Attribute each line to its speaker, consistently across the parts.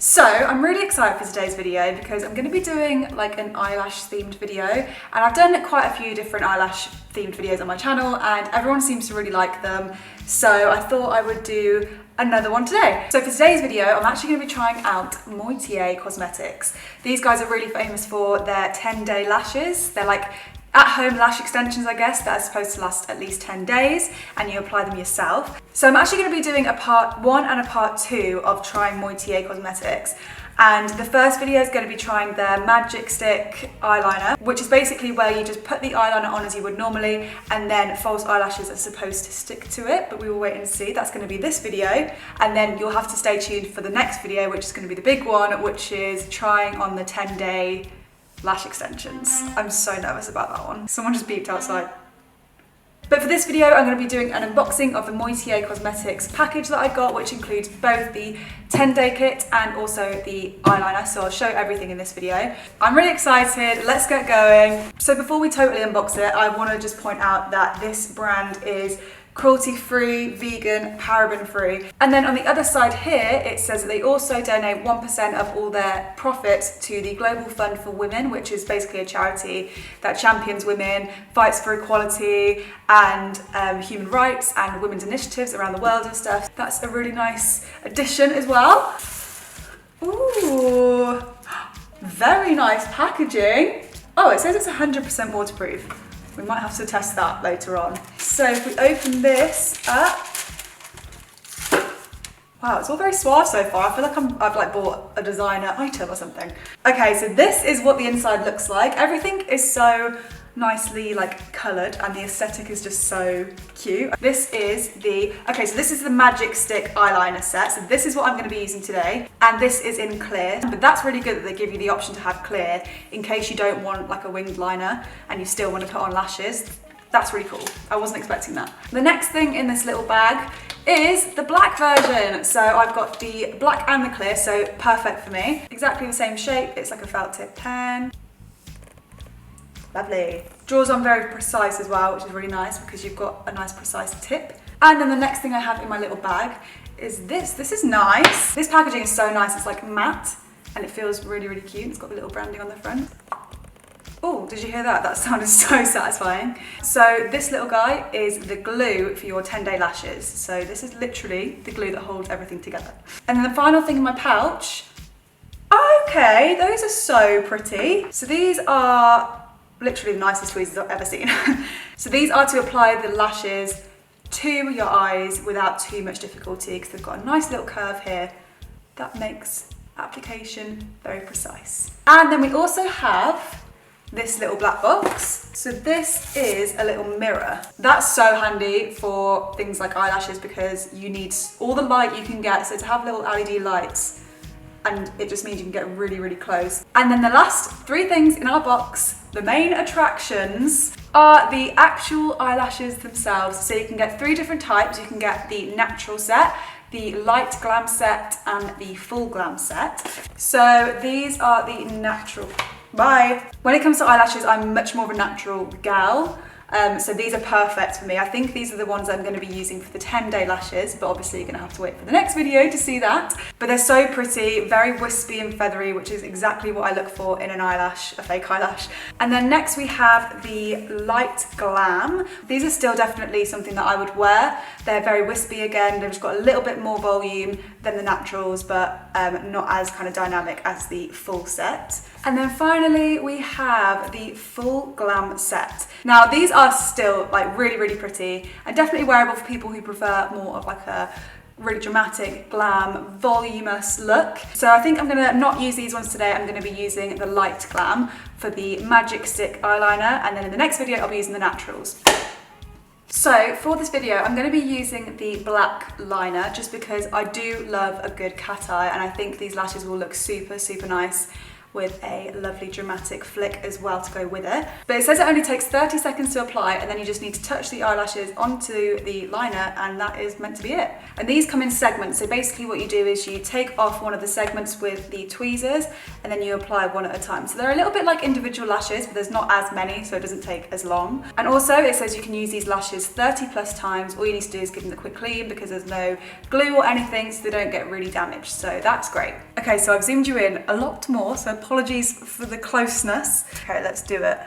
Speaker 1: So I'm really excited for today's video because I'm going to be doing like an eyelash themed video, and I've done quite a few different eyelash themed videos on my channel and everyone seems to really like them, so I thought I would do another one today. So for today's video I'm actually going to be trying out Moitié Cosmetics. These guys are really famous for their 10-day lashes. They're like at-home lash extensions, I guess, that are supposed to last at least 10 days and you apply them yourself. So I'm actually going to be doing a part 1 and a part 2 of trying Moitié Cosmetics. And the first video is going to be trying their MAGICSTIck eyeliner, which is basically where you just put the eyeliner on as you would normally and then false eyelashes are supposed to stick to it, but we will wait and see. That's going to be this video, and then you'll have to stay tuned for the next video, which is going to be the big one, which is trying on the 10-day lash extensions. I'm so nervous about that one. Someone just beeped outside. But for this video, I'm going to be doing an unboxing of the Moitié Cosmetics package that I got, which includes both the 10-day kit and also the eyeliner, so I'll show everything in this video. I'm really excited, let's get going. So before we totally unbox it, I want to just point out that this brand is cruelty-free, vegan, paraben-free. And then on the other side here, it says that they also donate 1% of all their profits to the Global Fund for Women, which is basically a charity that champions women, fights for equality and human rights and women's initiatives around the world and stuff. That's a really nice addition as well. Ooh, very nice packaging. Oh, it says it's 100% waterproof. We might have to test that later on. So if we open this up, wow, it's all very suave so far. I feel like I've like bought a designer item or something. Okay, so this is what the inside looks like. Everything is so nicely like coloured and the aesthetic is just so cute. This is the MAGICSTIck eyeliner set. So this is what I'm going to be using today, and this is in clear, but that's really good that they give you the option to have clear in case you don't want like a winged liner and you still want to put on lashes. That's really cool. I wasn't expecting that. The next thing in this little bag is the black version. So I've got the black and the clear, so perfect for me. Exactly the same shape. It's like a felt tip pen. Lovely. Draws on very precise as well, which is really nice because you've got a nice precise tip. And then the next thing I have in my little bag is this. This is nice. This packaging is so nice. It's like matte and it feels really, really cute. It's got the little branding on the front. Oh, did you hear that? That sounded so satisfying. So this little guy is the glue for your 10-day lashes. So this is literally the glue that holds everything together. And then the final thing in my pouch. Okay, those are so pretty. So these are literally the nicest tweezers I've ever seen. So these are to apply the lashes to your eyes without too much difficulty because they've got a nice little curve here that makes application very precise. And then we also have this little black box. So this is a little mirror. That's so handy for things like eyelashes because you need all the light you can get. So to have little LED lights, and it just means you can get really, really close. And then the last 3 things in our box, the main attractions, are the actual eyelashes themselves. So you can get 3 different types. You can get the natural set, the light glam set, and the full glam set. So these are the natural. Bye. When it comes to eyelashes, I'm much more of a natural gal. So these are perfect for me. I think these are the ones I'm going to be using for the 10-day lashes, but obviously you're going to have to wait for the next video to see that. But they're so pretty, very wispy and feathery, which is exactly what I look for in an eyelash, a fake eyelash. And then next we have the light glam. These are still definitely something that I would wear. They're very wispy again. They've just got a little bit more volume than the naturals, but not as kind of dynamic as the full set. And then finally we have the full glam set. Now these are still like really, really pretty and definitely wearable for people who prefer more of like a really dramatic, glam, voluminous look. So I think I'm gonna not use these ones today. I'm gonna be using the light glam for the MAGICSTIck eyeliner, and then in the next video I'll be using the naturals. So for this video, I'm going to be using the black liner just because I do love a good cat eye and I think these lashes will look super, super nice with a lovely dramatic flick as well to go with it. But it says it only takes 30 seconds to apply, and then you just need to touch the eyelashes onto the liner, and that is meant to be it. And these come in segments, so basically what you do is you take off one of the segments with the tweezers, and then you apply one at a time. So they're a little bit like individual lashes, but there's not as many, so it doesn't take as long. And also it says you can use these lashes 30 plus times. All you need to do is give them a quick clean because there's no glue or anything, so they don't get really damaged. So that's great. Okay, so I've zoomed you in a lot more, so apologies for the closeness. Okay, let's do it.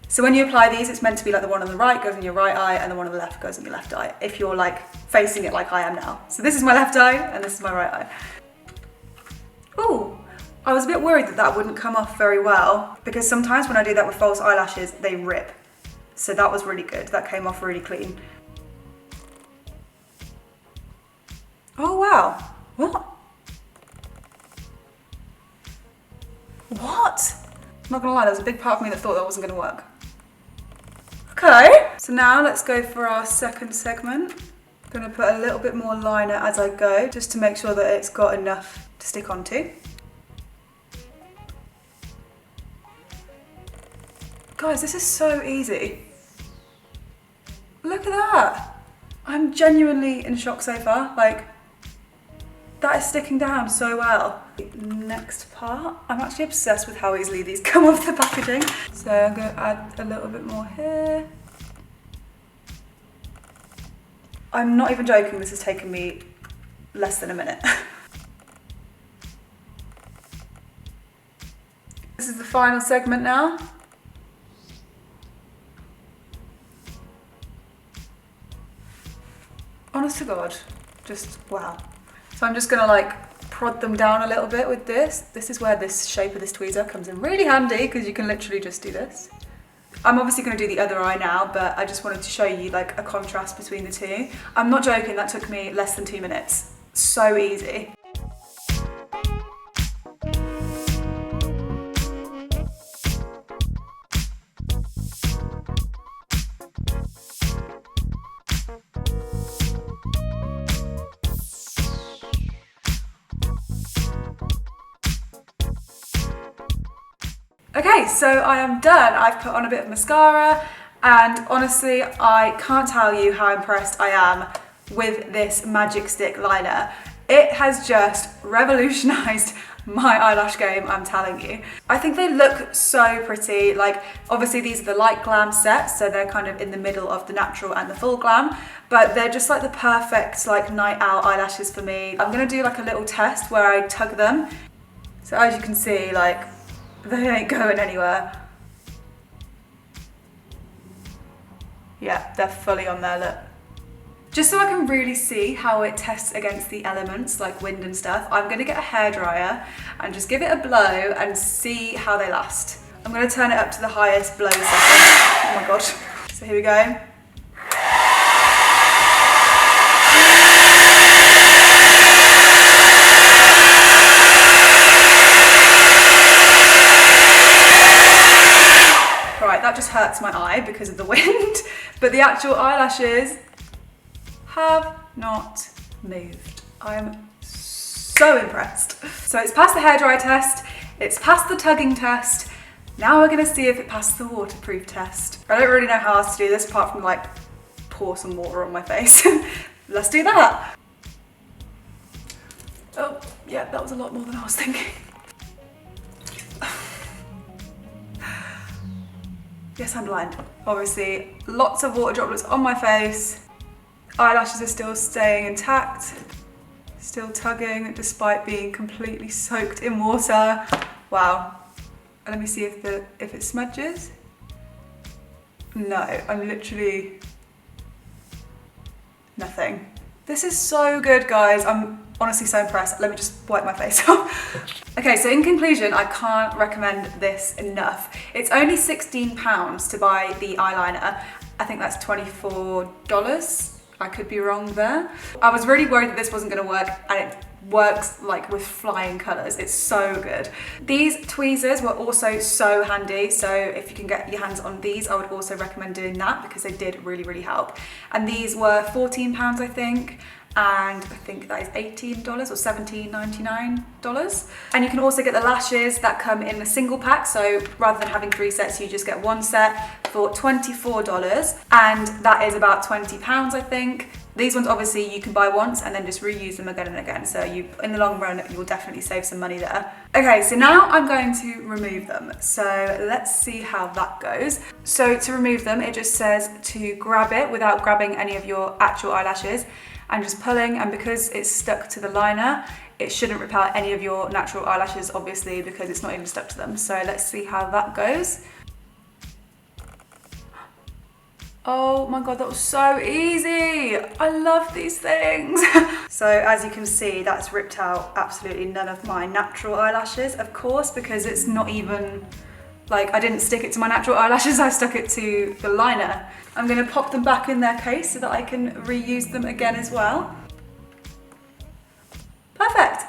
Speaker 1: So when you apply these, it's meant to be like the one on the right goes in your right eye and the one on the left goes in your left eye, if you're like facing it like I am now. So this is my left eye and this is my right eye. Ooh, I was a bit worried that that wouldn't come off very well because sometimes when I do that with false eyelashes, they rip. So that was really good. That came off really clean. Oh wow, what? What? I'm not gonna lie, there's a big part of me that thought that wasn't gonna work. Okay, so now let's go for our second segment. I'm gonna put a little bit more liner as I go, just to make sure that it's got enough to stick onto. Guys, this is so easy. Look at that. I'm genuinely in shock so far. Like, that is sticking down so well. Next part, I'm actually obsessed with how easily these come off the packaging. So I'm gonna add a little bit more here. I'm not even joking, this has taken me less than a minute. This is the final segment now. Honest to God, just wow. So I'm just gonna like prod them down a little bit with this. This is where this shape of this tweezer comes in really handy because you can literally just do this. I'm obviously gonna do the other eye now, but I just wanted to show you like a contrast between the two. I'm not joking, that took me less than 2 minutes. So easy. Okay, so I am done. I've put on a bit of mascara and honestly, I can't tell you how impressed I am with this Magic Stick liner. It has just revolutionized my eyelash game, I'm telling you. I think they look so pretty. Like, obviously these are the light glam sets, so they're kind of in the middle of the natural and the full glam, but they're just like the perfect like night out eyelashes for me. I'm gonna do like a little test where I tug them. So as you can see, like, they ain't going anywhere. Yeah, they're fully on there, look. Just so I can really see how it tests against the elements like wind and stuff, I'm gonna get a hairdryer and just give it a blow and see how they last. I'm gonna turn it up to the highest blow setting. Oh my God. So here we go. That just hurts my eye because of the wind, but the actual eyelashes have not moved. I'm so impressed. So it's passed the hairdryer test, it's passed the tugging test, now we're gonna see if it passes the waterproof test. I don't really know how else to do this apart from like pour some water on my face. Let's do that. Oh, yeah, that was a lot more than I was thinking. Yes, I'm blind. Obviously, lots of water droplets on my face. Eyelashes are still staying intact, still tugging despite being completely soaked in water. Wow. Let me see if it smudges. No, I'm literally nothing. This is so good, guys. I'm honestly so impressed. Let me just wipe my face off. Okay, so in conclusion, I can't recommend this enough. It's only £16 to buy the eyeliner. I think that's $24. I could be wrong there. I was really worried that this wasn't gonna work, and it works like with flying colours. It's so good. These tweezers were also so handy, so if you can get your hands on these, I would also recommend doing that because they did really help. And these were £14, I think, and I think that is $18 or $17.99. And you can also get the lashes that come in a single pack, so rather than having 3 sets, you just get 1 set for $24, and that is about £20, I think. These ones, obviously, you can buy once and then just reuse them again and again. So in the long run, you will definitely save some money there. Okay, so now I'm going to remove them. So let's see how that goes. So to remove them, it just says to grab it without grabbing any of your actual eyelashes and just pulling. And because it's stuck to the liner, it shouldn't rip out any of your natural eyelashes, obviously, because it's not even stuck to them. So let's see how that goes. Oh my god, that was so easy. I love these things. So as you can see, that's ripped out absolutely none of my natural eyelashes, of course, because it's not even, like, I didn't stick it to my natural eyelashes, I stuck it to the liner. I'm gonna pop them back in their case so that I can reuse them again as well. Perfect.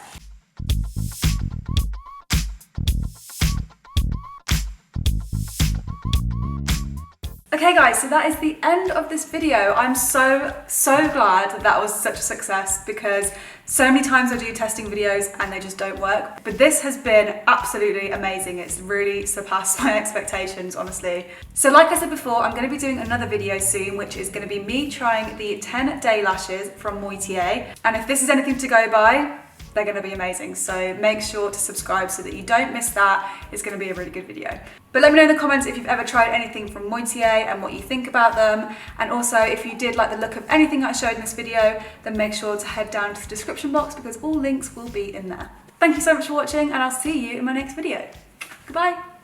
Speaker 1: Okay guys, so that is the end of this video. I'm so glad that was such a success because so many times I do testing videos and they just don't work. But this has been absolutely amazing. It's really surpassed my expectations, honestly. So like I said before, I'm going to be doing another video soon, which is going to be me trying the 10-day lashes from Moitié. And if this is anything to go by, they're going to be amazing. So make sure to subscribe so that you don't miss that. It's going to be a really good video. But let me know in the comments if you've ever tried anything from Moitié and what you think about them. And also, if you did like the look of anything I showed in this video, then make sure to head down to the description box because all links will be in there. Thank you so much for watching, and I'll see you in my next video. Goodbye.